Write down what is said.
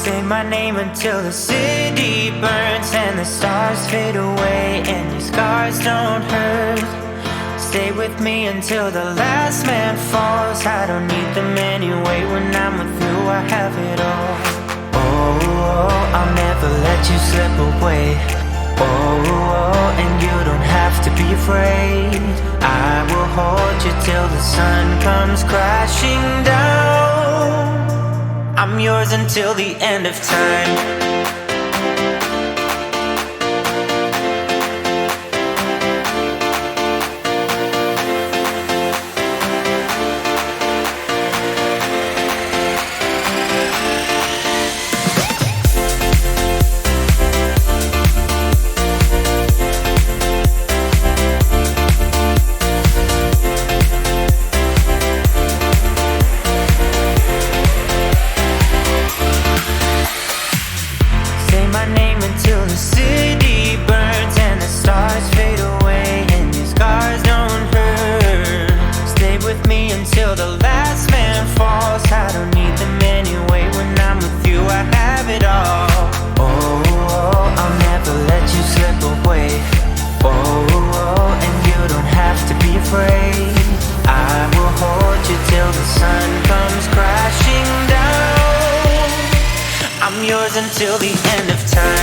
Say my name until the city burns and the stars fade away and your scars don't hurt. Stay with me until the last man falls. I don't need them anyway. When I'm with you, I have it all. Oh, I'll never let you slip away. Oh, and you don't have to be afraid. I will hold you till the sun comes crashing down. I'm yours until the end of time. Until the end of time.